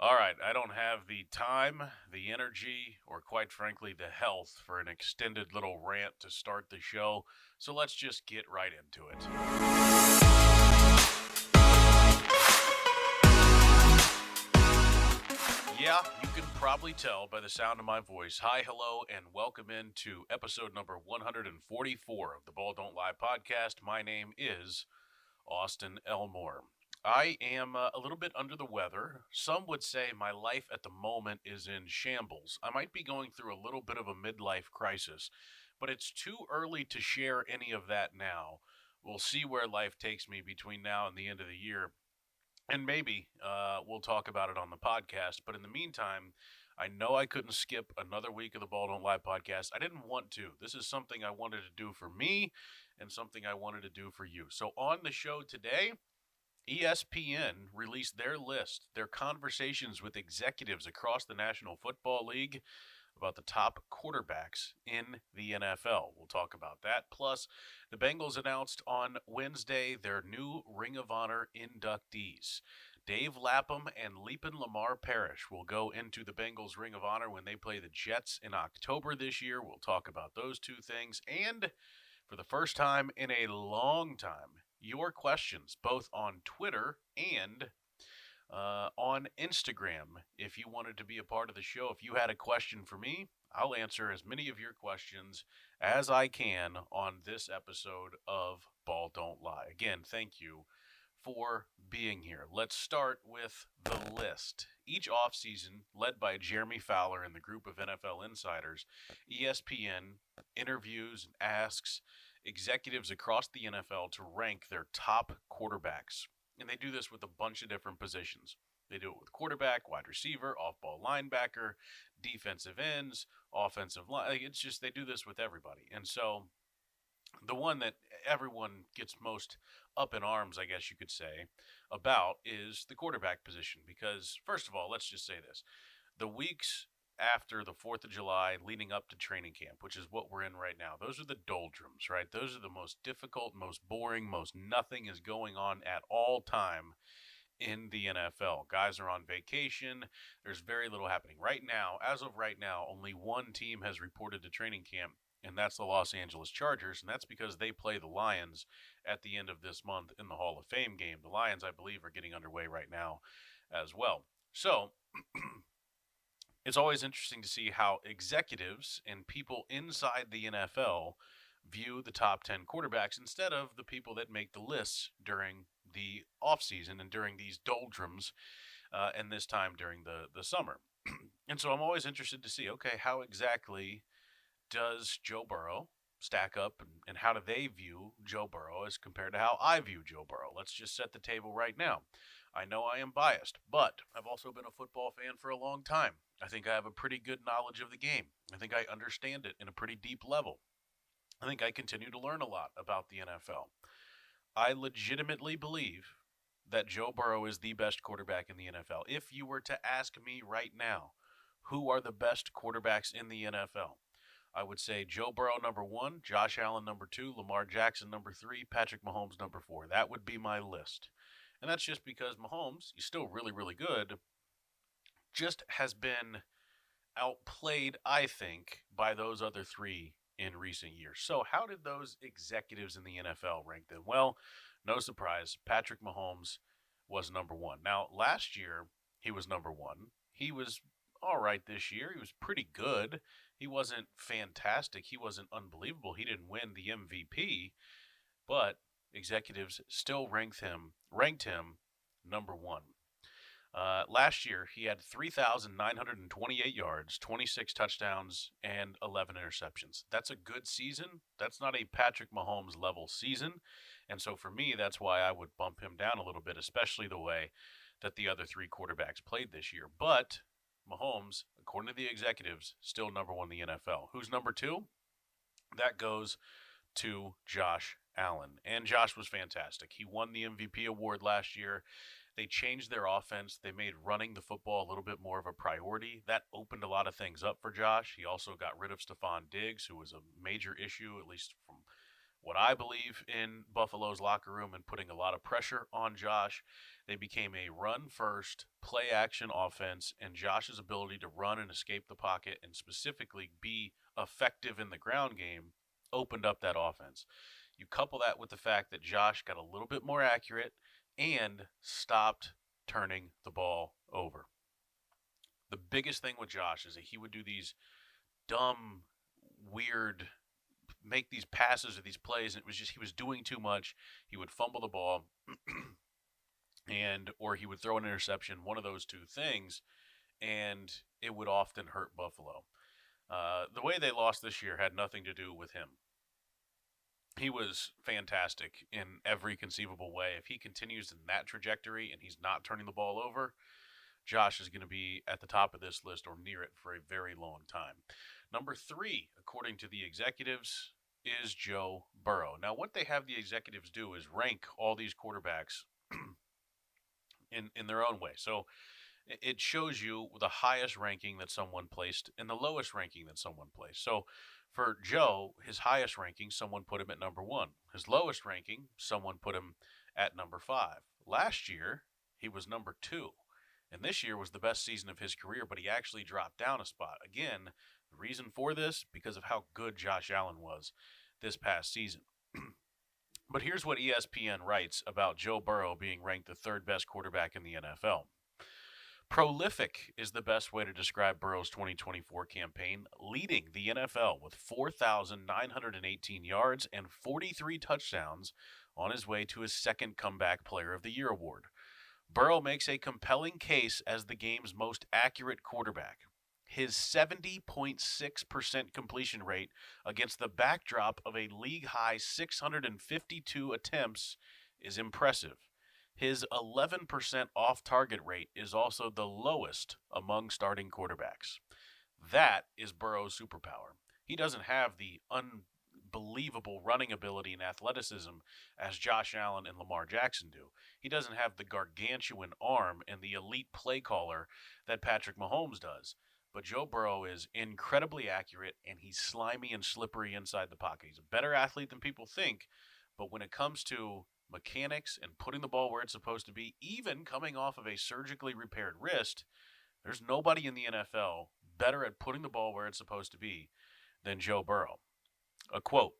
All right, I don't have the time, the energy, or quite frankly, the health for an extended little rant to start the show, so let's just get right into it. Yeah, you can probably tell by the sound of my voice. Hi, hello, and welcome into episode number 144 of the Ball Don't Lie podcast. My name is Austin Elmore. I am a little bit under the weather. Some would say my life at the moment is in shambles. I might be going through a little bit of a midlife crisis, but it's too early to share any of that now. We'll see where life takes me between now and the end of the year. And maybe we'll talk about it on the podcast. But in the meantime, I know I couldn't skip another week of the Ball Don't Lie podcast. I didn't want to. This is something I wanted to do for me and something I wanted to do for you. So on the show today, ESPN released their list, their conversations with executives across the National Football League about the top quarterbacks in the NFL. We'll talk about that. Plus, the Bengals announced on Wednesday their new Ring of Honor inductees. Dave Lapham and Leapin Lamar Parrish will go into the Bengals Ring of Honor when they play the Jets in October this year. We'll talk about those two things. And for the first time in a long time, your questions, both on Twitter and on Instagram. If you wanted to be a part of the show, if you had a question for me, I'll answer as many of your questions as I can on this episode of Ball Don't Lie. Again, thank you for being here. Let's start with the list. Each offseason, led by Jeremy Fowler and the group of NFL insiders, ESPN interviews and asks executives across the NFL to rank their top quarterbacks. And they do this with a bunch of different positions. They do it with quarterback, wide receiver, off ball linebacker, defensive ends, offensive line. It's just they do this with everybody. And so the one that everyone gets most up in arms, I guess you could say, about is the quarterback position. Because, first of all, let's just say this. The weeks after the 4th of July leading up to training camp, which is what we're in right now, those are the doldrums, right? Those are the most difficult, most boring, most nothing is going on at all time in the NFL. Guys are on vacation. There's very little happening. Right now, as of right now, only one team has reported to training camp, and that's the Los Angeles Chargers, and that's because they play the Lions at the end of this month in the Hall of Fame game. The Lions, I believe, are getting underway right now as well. So, it's always interesting to see how executives and people inside the NFL view the top 10 quarterbacks instead of the people that make the lists during the offseason and during these doldrums and this time during the summer. And so I'm always interested to see, okay, how exactly does Joe Burrow stack up and how do they view Joe Burrow as compared to how I view Joe Burrow? Let's just set the table right now. I know I am biased, but I've also been a football fan for a long time. I think I have a pretty good knowledge of the game. I think I understand it in a pretty deep level. I think I continue to learn a lot about the NFL. I legitimately believe that Joe Burrow is the best quarterback in the NFL. If you were to ask me right now, who are the best quarterbacks in the NFL? I would say Joe Burrow number 1, Josh Allen number 2, Lamar Jackson number 3, Patrick Mahomes number 4. That would be my list. And that's just because Mahomes, he's still really, really good, just has been outplayed, I think, by those other three in recent years. So how did those executives in the NFL rank them? Well, no surprise, Patrick Mahomes was number 1. Now, last year, he was number 1. He was all right this year. He was pretty good. He wasn't fantastic. He wasn't unbelievable. He didn't win the MVP, but executives still ranked him number 1. Last year, he had 3,928 yards, 26 touchdowns, and 11 interceptions. That's a good season. That's not a Patrick Mahomes level season. And so for me, that's why I would bump him down a little bit, especially the way that the other three quarterbacks played this year. But Mahomes, according to the executives, still number 1 in the NFL. Who's number 2? That goes to Josh Allen. And Josh was fantastic. He won the MVP award last year. They changed their offense. They made running the football a little bit more of a priority. That opened a lot of things up for Josh. He also got rid of Stephon Diggs, who was a major issue, at least from what I believe in Buffalo's locker room and putting a lot of pressure on Josh. They became a run first, play action offense, and Josh's ability to run and escape the pocket and specifically be effective in the ground game opened up that offense. You couple that with the fact that Josh got a little bit more accurate and stopped turning the ball over. The biggest thing with Josh is that he would do these dumb, weird, make these passes or these plays, and it was just he was doing too much. He would fumble the ball, and or he would throw an interception. One of those two things, and it would often hurt Buffalo. The way they lost this year had nothing to do with him. He was fantastic in every conceivable way. If he continues in that trajectory and he's not turning the ball over, Josh is going to be at the top of this list or near it for a very long time. Number 3, according to the executives, is Joe Burrow. Now, what they have the executives do is rank all these quarterbacks in their own way. So it shows you the highest ranking that someone placed and the lowest ranking that someone placed. So for Joe, his highest ranking, someone put him at number 1. His lowest ranking, someone put him at number 5. Last year, he was number 2. And this year was the best season of his career, but he actually dropped down a spot. Again, the reason for this, because of how good Josh Allen was this past season. But here's what ESPN writes about Joe Burrow being ranked the 3rd best quarterback in the NFL. Prolific is the best way to describe Burrow's 2024 campaign, leading the NFL with 4,918 yards and 43 touchdowns on his way to his 2nd Comeback Player of the Year award. Burrow makes a compelling case as the game's most accurate quarterback. His 70.6% completion rate against the backdrop of a league-high 652 attempts is impressive. His 11% off-target rate is also the lowest among starting quarterbacks. That is Burrow's superpower. He doesn't have the unbelievable running ability and athleticism as Josh Allen and Lamar Jackson do. He doesn't have the gargantuan arm and the elite play caller that Patrick Mahomes does. But Joe Burrow is incredibly accurate, and he's slimy and slippery inside the pocket. He's a better athlete than people think, but when it comes to mechanics and putting the ball where it's supposed to be, even coming off of a surgically repaired wrist, there's nobody in the NFL better at putting the ball where it's supposed to be than Joe Burrow. A quote,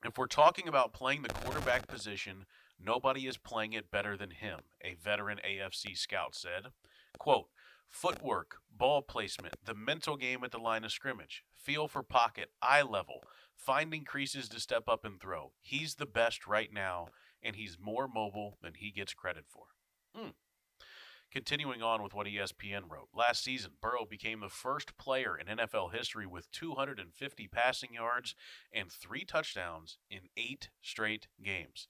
"If we're talking about playing the quarterback position, nobody is playing it better than him," a veteran AFC scout said. Quote, "Footwork, ball placement, the mental game at the line of scrimmage, feel for pocket, eye level, finding creases to step up and throw. He's the best right now, and he's more mobile than he gets credit for." Continuing on with what ESPN wrote, last season, Burrow became the first player in NFL history with 250 passing yards and 3 touchdowns in 8 straight games.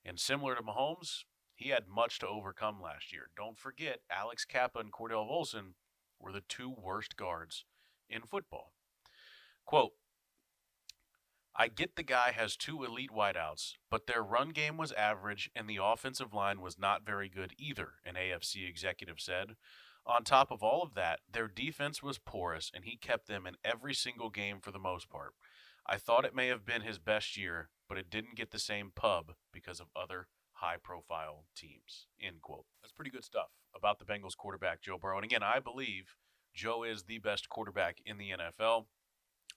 And similar to Mahomes, he had much to overcome last year. Don't forget, Alex Kappa and Cordell Volson were the 2 worst guards in football. Quote, "I get the guy has 2 elite wideouts, but their run game was average and the offensive line was not very good either," an AFC executive said. On top of all of that, their defense was porous and he kept them in every single game for the most part. I thought it may have been his best year, but it didn't get the same pub because of other high-profile teams, end quote. That's pretty good stuff about the Bengals quarterback, Joe Burrow. And again, I believe Joe is the best quarterback in the NFL.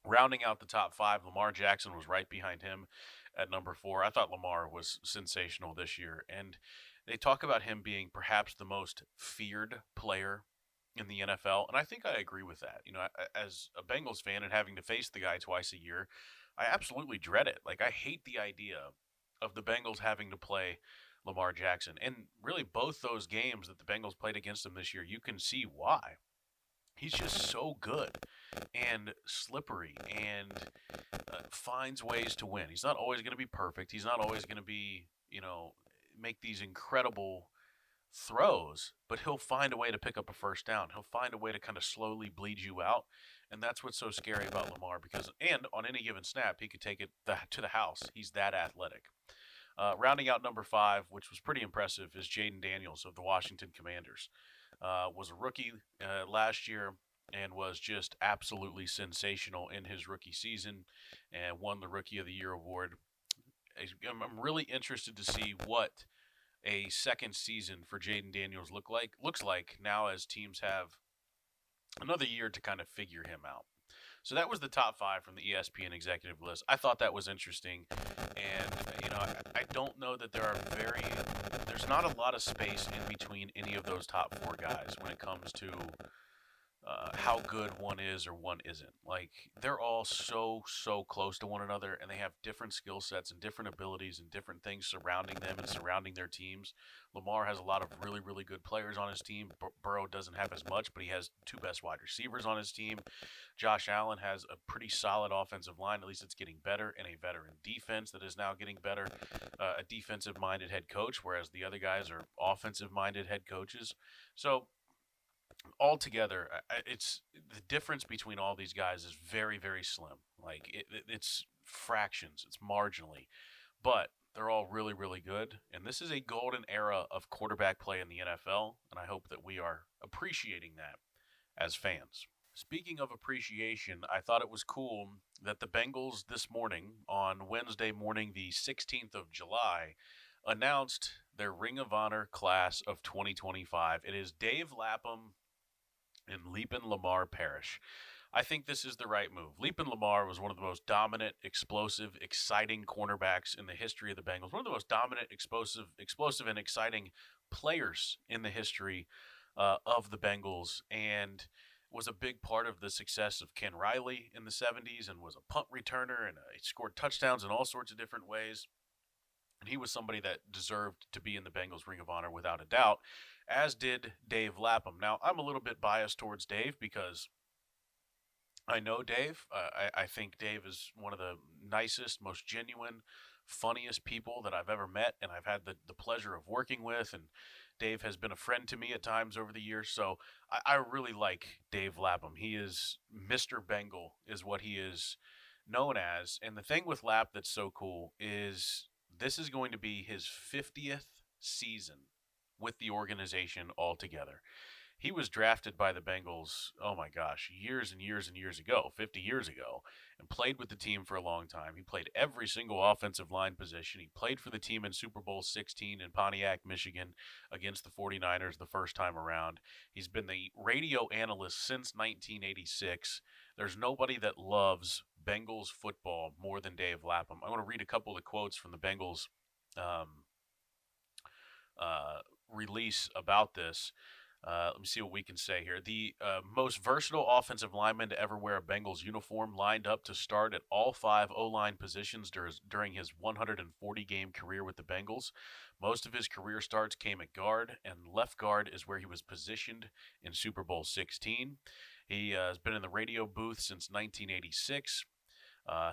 Rounding out the top 5, Lamar Jackson was right behind him at number 4. I thought Lamar was sensational this year. And they talk about him being perhaps the most feared player in the NFL. And I think I agree with that. You know, as a Bengals fan and having to face the guy twice a year, I absolutely dread it. Like, I hate the idea of the Bengals having to play Lamar Jackson. And really, both those games that the Bengals played against him this year, you can see why. He's just so good and slippery and finds ways to win. He's not always going to be perfect. He's not always going to be, make these incredible throws, but he'll find a way to pick up a first down. He'll find a way to kind of slowly bleed you out. And that's what's so scary about Lamar and on any given snap, he could take it to the house. He's that athletic. Rounding out number 5, which was pretty impressive, is Jaden Daniels of the Washington Commanders. Was a rookie last year and was just absolutely sensational in his rookie season and won the Rookie of the Year award. I'm really interested to see what a second season for Jaden Daniels looks like now as teams have another year to kind of figure him out. So that was the top five from the ESPN executive list. I thought that was interesting, and I don't know that there's not a lot of space in between any of those top four guys when it comes to how good one is or one isn't. Like they're all so close to one another, and they have different skill sets and different abilities and different things surrounding them and surrounding their teams. Lamar has a lot of really good players on his team. Burrow doesn't have as much, but he has two best wide receivers on his team. Josh Allen has a pretty solid offensive line. At least it's getting better, and a veteran defense that is now getting better. A defensive-minded head coach, whereas the other guys are offensive-minded head coaches. So altogether, it's the difference between all these guys is very slim. Like it's fractions, it's marginally, but they're all really good. And this is a golden era of quarterback play in the NFL, and I hope that we are appreciating that as fans. Speaking of appreciation, I thought it was cool that the Bengals this morning, on Wednesday morning, the 16th of July, announced their Ring of Honor class of 2025. It is Dave Lapham and Leapin Lamar Parrish. I think this is the right move. Leapin Lamar was one of the most dominant, explosive, exciting cornerbacks in the history of the Bengals. One of the most dominant, explosive, and exciting players in the history of the Bengals, and was a big part of the success of Ken Riley in the 70s, and was a punt returner, and he scored touchdowns in all sorts of different ways. And he was somebody that deserved to be in the Bengals Ring of Honor without a doubt, as did Dave Lapham. Now, I'm a little bit biased towards Dave because I know Dave. I think Dave is one of the nicest, most genuine, funniest people that I've ever met, and I've had the pleasure of working with. And Dave has been a friend to me at times over the years. So I really like Dave Lapham. He is Mr. Bengal is what he is known as. And the thing with Lap that's so cool is this is going to be his 50th season with the organization altogether. He was drafted by the Bengals, oh my gosh, years and years ago, 50 years ago, and played with the team for a long time. He played every single offensive line position. He played for the team in Super Bowl 16 in Pontiac, Michigan against the 49ers the first time around. He's been the radio analyst since 1986. There's nobody that loves Bengals football more than Dave Lapham. I want to read a couple of quotes from the Bengals release about this. Let me see what we can say here. The most versatile offensive lineman to ever wear a Bengals uniform, lined up to start at all 5 O-line positions during his 140-game career with the Bengals. Most of his career starts came at guard, and left guard is where he was positioned in Super Bowl 16. He has been in the radio booth since 1986.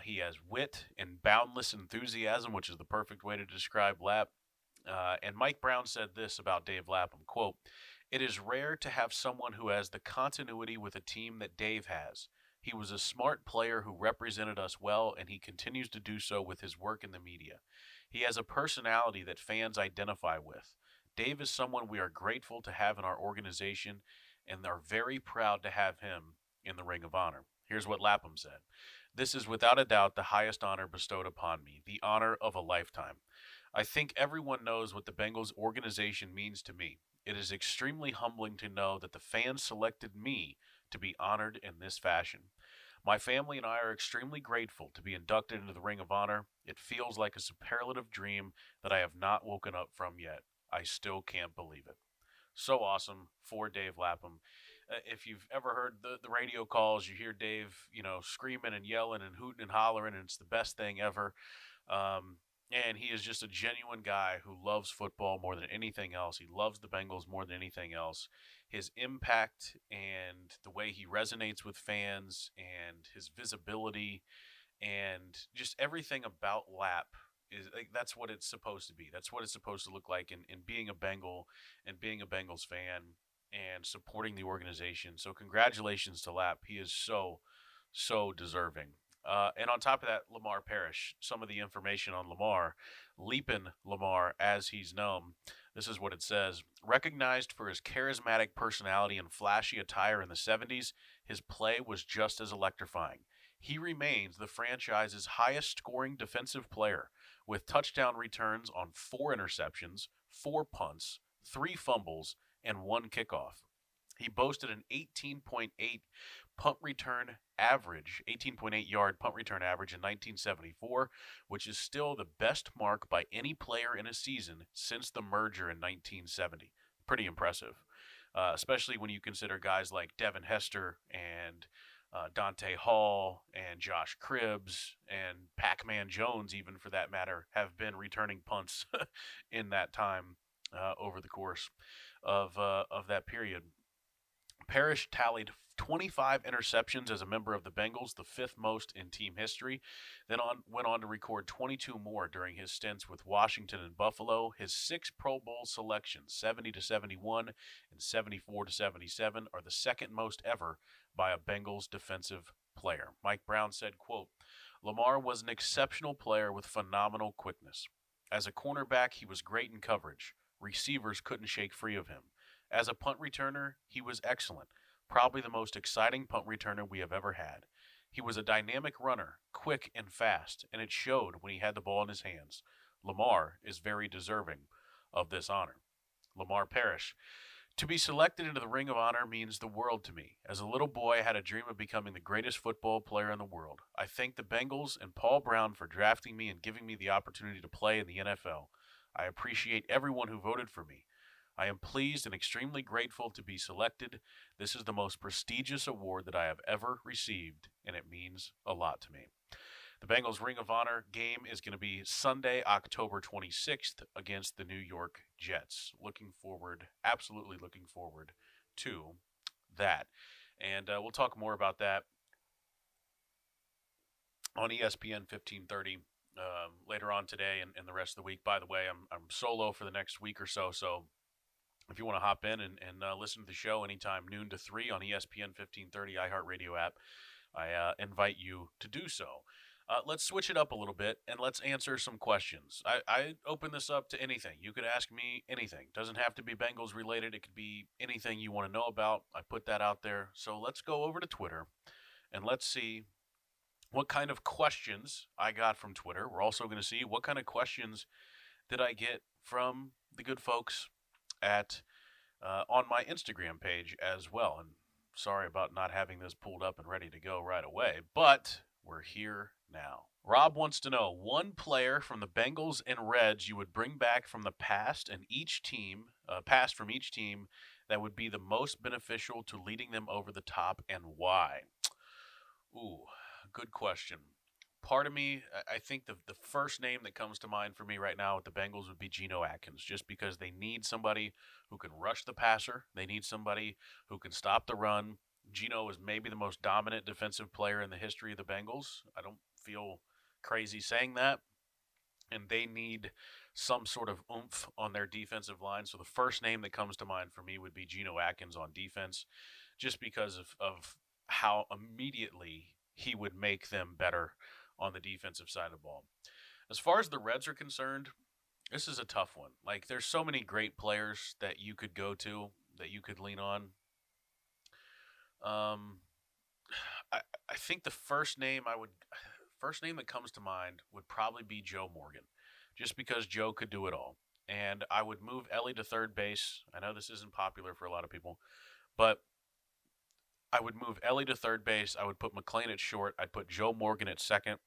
He has wit and boundless enthusiasm, which is the perfect way to describe Lap. And Mike Brown said this about Dave Lapham, quote, "It is rare to have someone who has the continuity with a team that Dave has. He was a smart player who represented us well, and he continues to do so with his work in the media. He has a personality that fans identify with. Dave is someone we are grateful to have in our organization and are very proud to have him in the Ring of Honor." Here's what Lapham said. "This is without a doubt the highest honor bestowed upon me, the honor of a lifetime. I think everyone knows what the Bengals organization means to me. It is extremely humbling to know that the fans selected me to be honored in this fashion. My family and I are extremely grateful to be inducted into the Ring of Honor. It feels like a superlative dream that I have not woken up from yet. I still can't believe it." So awesome for Dave Lapham. If you've ever heard the radio calls, you hear Dave, screaming and yelling and hooting and hollering, and it's the best thing ever. And he is just a genuine guy who loves football more than anything else. He loves the Bengals more than anything else. His impact and the way he resonates with fans and his visibility and just everything about Lap is like, that's what it's supposed to be. That's what it's supposed to look like in being a Bengal and being a Bengals fan and supporting the organization. So congratulations to Lap. He is so deserving. And on top of that, Lamar Parrish, some of the information on Lamar, Leapin Lamar, as he's known. This is what it says. Recognized for his charismatic personality and flashy attire in the 70s, his play was just as electrifying. He remains the franchise's highest scoring defensive player with touchdown returns on 4 interceptions, 4 punts, 3 fumbles, and 1 kickoff. He boasted an 18.8 punt return average, 18.8 yard punt return average in 1974, which is still the best mark by any player in a season since the merger in 1970. Pretty impressive, especially when you consider guys like Devin Hester and Dante Hall and Josh Cribbs and Pac-Man Jones, even for that matter, have been returning punts in that time over the course of that period. Parrish tallied 25 interceptions as a member of the Bengals, the 5th most in team history. Then went on to record 22 more during his stints with Washington and Buffalo. His 6 Pro Bowl selections, 70 to 71 and 74 to 77, are the 2nd most ever by a Bengals defensive player. Mike Brown said, quote, "Lamar was an exceptional player with phenomenal quickness. As a cornerback, he was great in coverage. Receivers couldn't shake free of him. As a punt returner, he was excellent, probably the most exciting punt returner we have ever had. He was a dynamic runner, quick and fast, and it showed when he had the ball in his hands. Lamar is very deserving of this honor." Lamar Parrish. "To be selected into the Ring of Honor means the world to me. As a little boy, I had a dream of becoming the greatest football player in the world. I thank the Bengals and Paul Brown for drafting me and giving me the opportunity to play in the NFL. I appreciate everyone who voted for me. I am pleased and extremely grateful to be selected. This is the most prestigious award that I have ever received, and it means a lot to me." The Bengals Ring of Honor game is going to be Sunday, October 26th against the New York Jets. Absolutely looking forward to that. And we'll talk more about that on ESPN 1530 later on today and the rest of the week. By the way, I'm solo for the next week or so, so if you want to hop in and listen to the show anytime noon to 3 on ESPN 1530 iHeartRadio app, I invite you to do so. Let's switch it up a little bit and let's answer some questions. I open this up to anything. You could ask me anything. Doesn't have to be Bengals related. It could be anything you want to know about. I put that out there. So let's go over to Twitter and let's see what kind of questions I got from Twitter. We're also going to see what kind of questions did I get from the good folks at on my Instagram page as well. And sorry about not having this pulled up and ready to go right away, but we're here now. Rob wants to know one player from the Bengals and Reds you would bring back from the past from each team that would be the most beneficial to leading them over the top, and why? Ooh, good question. Part of me, I think the first name that comes to mind for me right now with the Bengals would be Geno Atkins, just because they need somebody who can rush the passer. They need somebody who can stop the run. Geno is maybe the most dominant defensive player in the history of the Bengals. I don't feel crazy saying that. And they need some sort of oomph on their defensive line. So the first name that comes to mind for me would be Geno Atkins on defense, just because of how immediately he would make them better on the defensive side of the ball. As far as the Reds are concerned, this is a tough one. Like, there's so many great players that you could go to, that you could lean on. I think the first name that comes to mind would probably be Joe Morgan, just because Joe could do it all. And I would move Ellie to third base. I know this isn't popular for a lot of people, but I would move Ellie to third base. I would put McClain at short. I'd put Joe Morgan at second,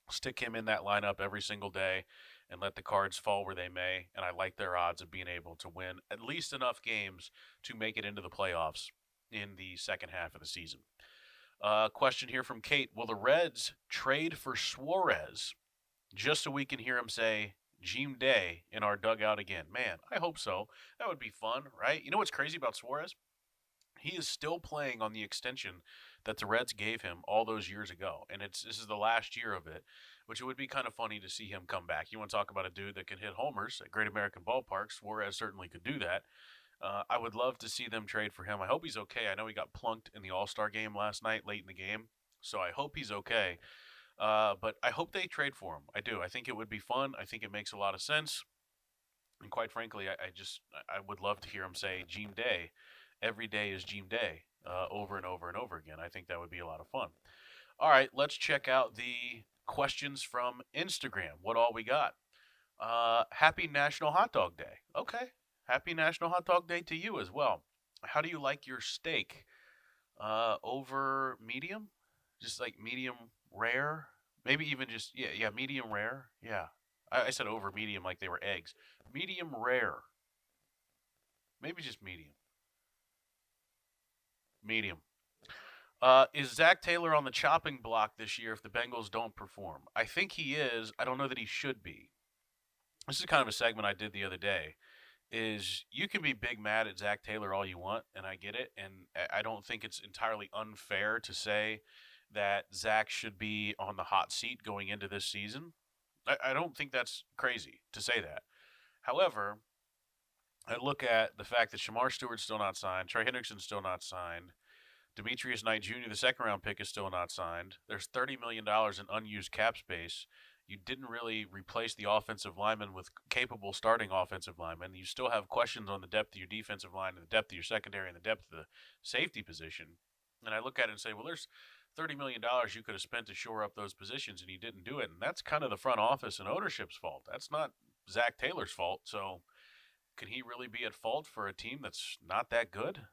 stick him in that lineup every single day, and let the cards fall where they may. And I like their odds of being able to win at least enough games to make it into the playoffs in the second half of the season. Question here from Kate. Will the Reds trade for Suarez just so we can hear him say, "Jeem Day" in our dugout again? Man, I hope so. That would be fun, right? You know what's crazy about Suarez? He is still playing on the extension that the Reds gave him all those years ago, and this is the last year of it, which it would be kind of funny to see him come back. You want to talk about a dude that can hit homers at Great American Ballpark? Suarez certainly could do that. I would love to see them trade for him. I hope he's okay. I know he got plunked in the All-Star game last night, late in the game, so I hope he's okay. But I hope they trade for him. I do. I think it would be fun. I think it makes a lot of sense. And quite frankly, I would love to hear him say Jeem Day. Every day is Jeem Day, over and over and over again. I think that would be a lot of fun. All right, let's check out the questions from Instagram. What all we got? Happy National Hot Dog Day. Okay. Happy National Hot Dog Day to you as well. How do you like your steak? Over medium? Just like medium rare? Maybe even just, yeah, medium rare. Yeah. I said over medium like they were eggs. Medium rare. Maybe just medium. Medium. Is Zach Taylor on the chopping block this year if the Bengals don't perform? I think he is. I don't know that he should be. This is kind of a segment I did the other day. Is you can be big mad at Zach Taylor all you want, and I get it, and I don't think it's entirely unfair to say that Zach should be on the hot seat going into this season. I don't think that's crazy to say that. However, I look at the fact that Shamar Stewart's still not signed, Trey Hendrickson's still not signed, Demetrius Knight Jr., the second-round pick, is still not signed. There's $30 million in unused cap space. You didn't really replace the offensive lineman with capable starting offensive linemen. You still have questions on the depth of your defensive line and the depth of your secondary and the depth of the safety position. And I look at it and say, well, there's $30 million you could have spent to shore up those positions, and you didn't do it. And that's kind of the front office and ownership's fault. That's not Zach Taylor's fault. So can he really be at fault for a team that's not that good?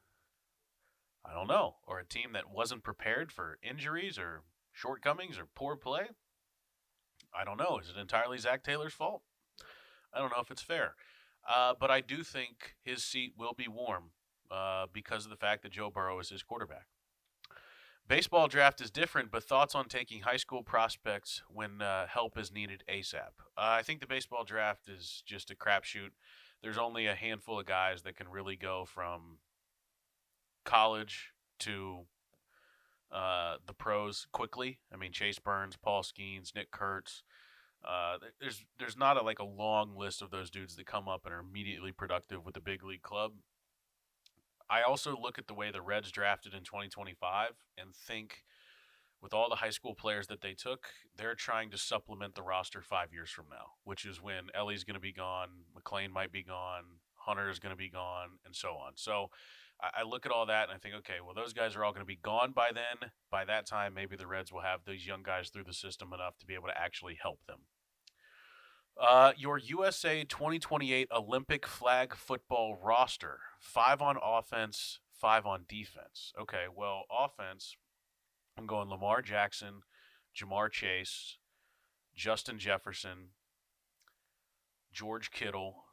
I don't know. Or a team that wasn't prepared for injuries or shortcomings or poor play? I don't know. Is it entirely Zach Taylor's fault? I don't know if it's fair. But I do think his seat will be warm because of the fact that Joe Burrow is his quarterback. Baseball draft is different, but thoughts on taking high school prospects when help is needed ASAP? I think the baseball draft is just a crapshoot. There's only a handful of guys that can really go from college to the pros quickly. I mean, Chase Burns, Paul Skeens, Nick Kurtz. There's not a long list of those dudes that come up and are immediately productive with the big league club. I also look at the way the Reds drafted in 2025 and think with all the high school players that they took, they're trying to supplement the roster 5 years from now, which is when Ellie's going to be gone, McLean might be gone, Hunter is going to be gone, and so on. So I look at all that and I think, okay, well, those guys are all going to be gone by then. By that time, maybe the Reds will have these young guys through the system enough to be able to actually help them. Your USA 2028 Olympic flag football roster, 5 on offense, 5 on defense. Okay, well, offense, I'm going Lamar Jackson, Jamar Chase, Justin Jefferson, George Kittle,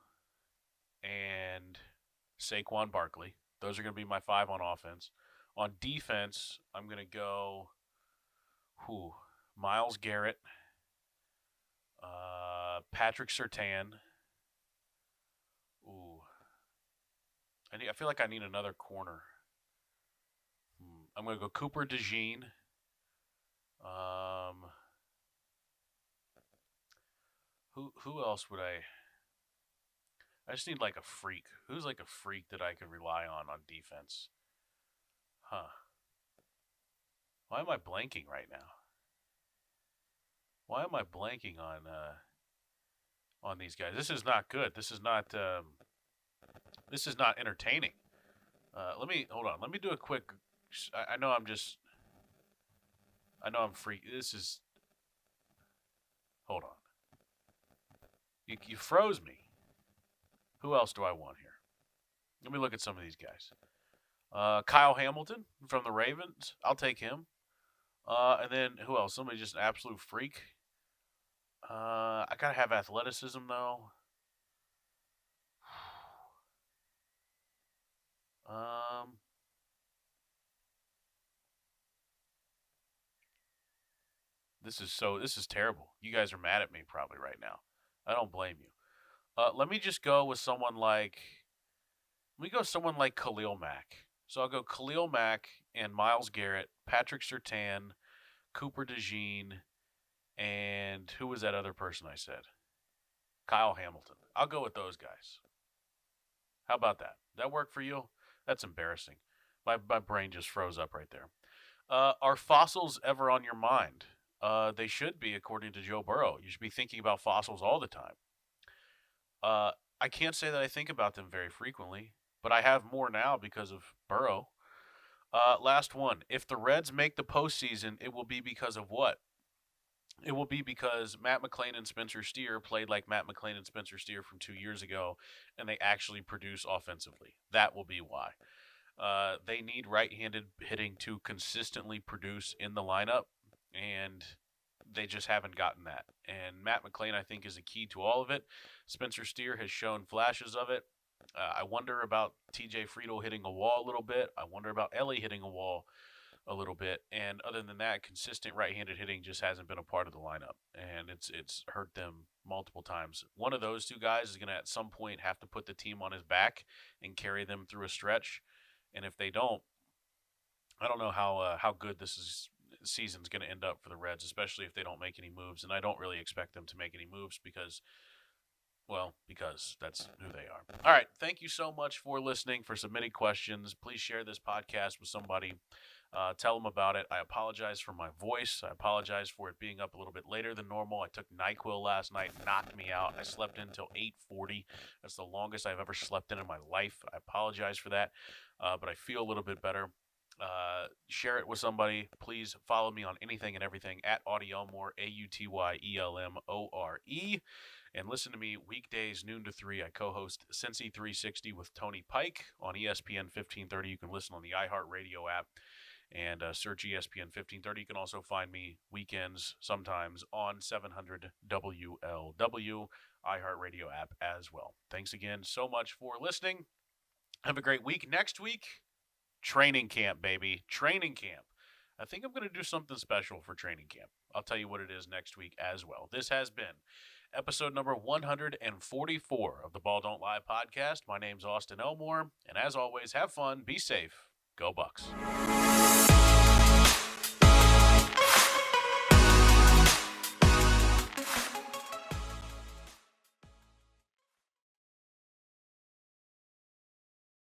and Saquon Barkley. Those are going to be my 5 on offense. On defense, I'm going to go Myles Garrett, Patrick Surtain. I feel like I need another corner. I'm going to go Cooper DeJean. Who else would I just need a freak. Who's a freak that I could rely on defense? Why am I blanking right now? Why am I blanking on these guys? This is not good. This is not entertaining. Hold on. Let me do a quick. I know I'm freak. Hold on. You froze me. Who else do I want here? Let me look at some of these guys. Kyle Hamilton from the Ravens. I'll take him. And then who else? Somebody just an absolute freak. I gotta have athleticism though. This is terrible. You guys are mad at me probably right now. I don't blame you. Let me just go with someone like Khalil Mack. So I'll go Khalil Mack and Myles Garrett, Patrick Surtain, Cooper DeJean, and who was that other person I said? Kyle Hamilton. I'll go with those guys. How about that? That work for you? That's embarrassing. My brain just froze up right there. Are fossils ever on your mind? They should be, according to Joe Burrow. You should be thinking about fossils all the time. I can't say that I think about them very frequently, but I have more now because of Burrow. Last one. If the Reds make the postseason, it will be because of what? it will be because Matt McClain and Spencer Steer played like Matt McClain and Spencer Steer from 2 years ago, and they actually produce offensively. That will be why. They need right-handed hitting to consistently produce in the lineup, and they just haven't gotten that. And Matt McClain, I think, is a key to all of it. Spencer Steer has shown flashes of it. I wonder about TJ Friedel hitting a wall a little bit. I wonder about Ellie hitting a wall a little bit. And other than that, consistent right-handed hitting just hasn't been a part of the lineup, and it's hurt them multiple times. One of those two guys is going to at some point have to put the team on his back and carry them through a stretch. And if they don't, I don't know how good season's going to end up for the Reds, especially if they don't make any moves. And I don't really expect them to make any moves because that's who they are. All right. Thank you so much for listening, for submitting questions. Please share this podcast with somebody. Tell them about it. I apologize for my voice. I apologize for it being up a little bit later than normal. I took NyQuil last night, knocked me out. I slept in until 8:40. That's the longest I've ever slept in my life. I apologize for that, but I feel a little bit better. Share it with somebody. Please follow me on anything and everything at Auty Elmore, AUTYELMORE. And listen to me weekdays, noon to 3. I co-host Cincy 360 with Tony Pike on ESPN 1530. You can listen on the iHeartRadio app and search ESPN 1530. You can also find me weekends sometimes on 700 WLW, iHeartRadio app as well. Thanks again so much for listening. Have a great week. Next week, training camp, baby. Training camp. I think I'm going to do something special for training camp. I'll tell you what it is next week as well. This has been episode number 144 of the Ball Don't Lie podcast. My name's Austin Elmore, and as always, have fun, be safe, go Bucks.